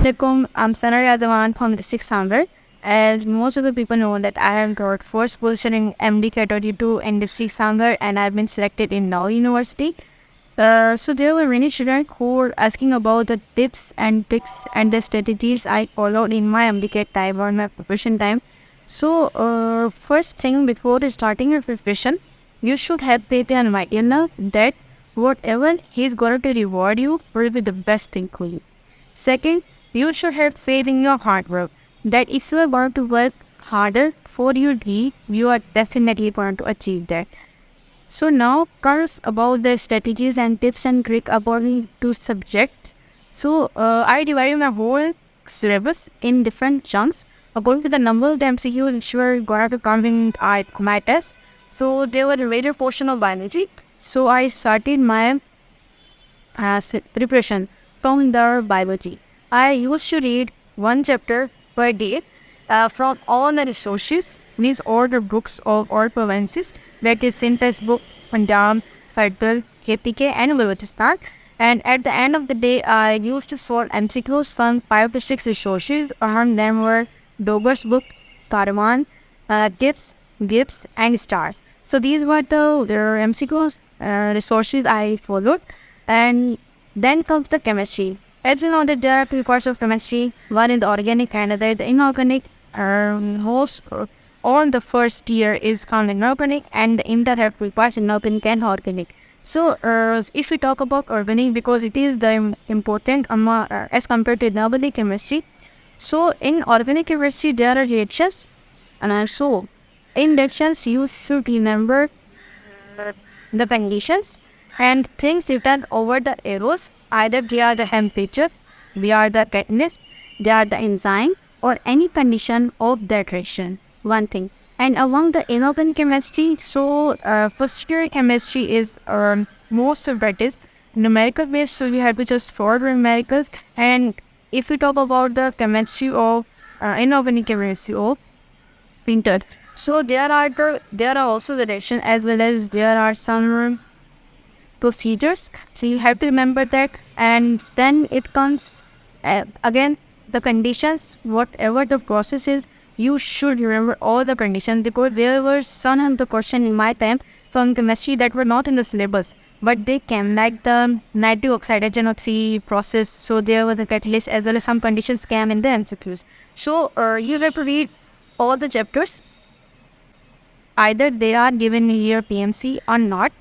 Assalamualaikum. I'm Sanar Yazawan from District Sanghar. As most of the people know that I have got first position in MDCAT 22 in District Sanghar and I've been selected in Dow University. So there were many students who were asking about the tips and tricks and the strategies I followed in my MDCAT time or my preparation time. So first thing before starting your preparation, you should have faith and idea that whatever he's going to reward you will be the best thing for you. Second, you should have faith in your hard work. That if you are going to work harder for your dream, you are definitely going to achieve that. So now comes about the strategies and tips and tricks according to subject. So I divided my whole syllabus in different chunks according to the number of the MCQ which were going to come in my test. So there were a major portion of biology. So I started my preparation from the biology. I used to read one chapter per day from all the resources, means all the books of all provinces, that is synthesis book, Punjab, Federal, KPK and Balochistan. And at the end of the day, I used to solve MCQs from 5 to 6 resources. Among them were Dober's book, Caravan, Gibbs and Stars. So these were the MCQs resources I followed. And then comes the chemistry. As you know that there are two parts of chemistry, one is the organic and other the inorganic. Most on the first year is called inorganic and in the third three parts inorganic and organic. So if we talk about organic, because it is the important as compared to inorganic chemistry. So in organic chemistry there are reactions, and also in reactions you should remember the conditions and things written over the arrows. Either they are the temperature, they are the catalyst, they are the enzyme or any condition of that reaction. One thing. And among the inorganic chemistry, so first year chemistry is most of it is numerical based, so you have to just follow numericals. And if we talk about the chemistry of inorganic chemistry of printer, so there are also the reaction as well as there are some procedures, so you have to remember that. And then it comes again the conditions, whatever the process is, you should remember all the conditions, because there were some of the questions in my time from chemistry that were not in the syllabus, but they came like the nitric oxide HNO3 process. So there was a catalyst as well as some conditions came in the MCQs. So you have to read all the chapters, either they are given in your PMC or not,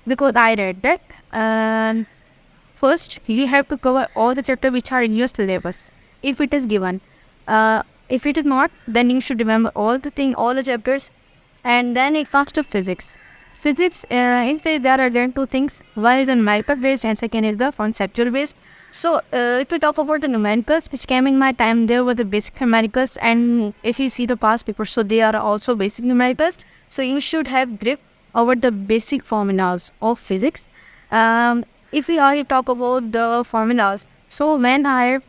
because I read that. And first you have to cover all the chapters which are in your syllabus if it is given. If it is not, then you should remember all the chapters. And then it comes to physics. In physics there are then two things. One is a numerical based and second is the conceptual based. So if we talk about the numericals which came in my time, there were the basic numericals, and if you see the past papers, so they are also basic numericals. So you should have grip over the basic formulas of physics. If we already talk about the formulas, so when I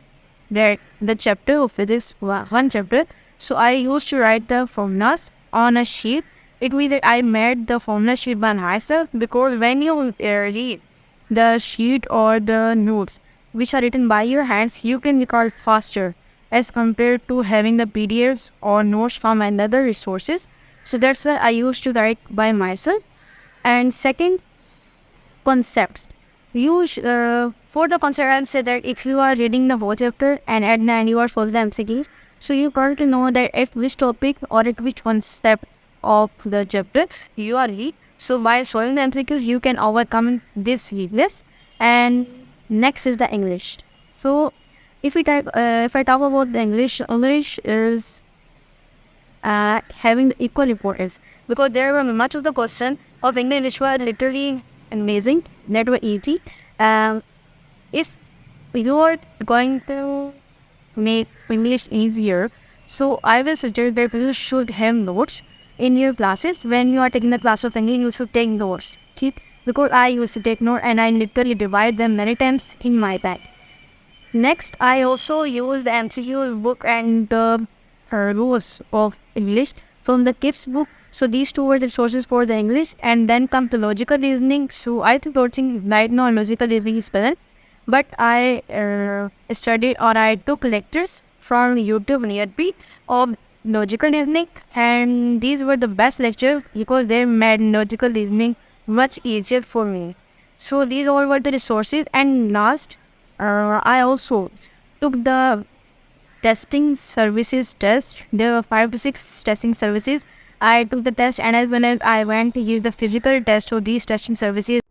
read the chapter of physics, one chapter, so I used to write the formulas on a sheet. It means that I made the formula sheet by myself, because when you read the sheet or the notes which are written by your hands, you can recall faster as compared to having the PDFs or notes from another resources. So that's why I used to write by myself. And second, concepts. For the concept, I'll say that if you are reading the whole chapter and at the end you are following the MCQs, so you got to know that at which topic or at which concept of the chapter you are reading. So by solving the MCQs, you can overcome this weakness. And next is the English. So if I talk about the English is having the equal importance, because there were much of the question of English which were literally amazing, that were easy. If you are going to make English easier, so I will suggest that you should have notes in your classes. When you are taking the class of English, you should take notes, because I used to take notes and I literally divide them many times in my bag. Next, I also use the MCQ book and the rules of English from the Gibbs book. So these two were the sources for the English. And then come to logical reasoning. So I think right now logical reasoning is present. but I studied or I took lectures from YouTube nearby of logical reasoning, and these were the best lectures because they made logical reasoning much easier for me. So these all were the resources. And last, I also took the testing services test. There were 5 to 6 testing services. I took the test, and as well as I went to give the physical test of these testing services.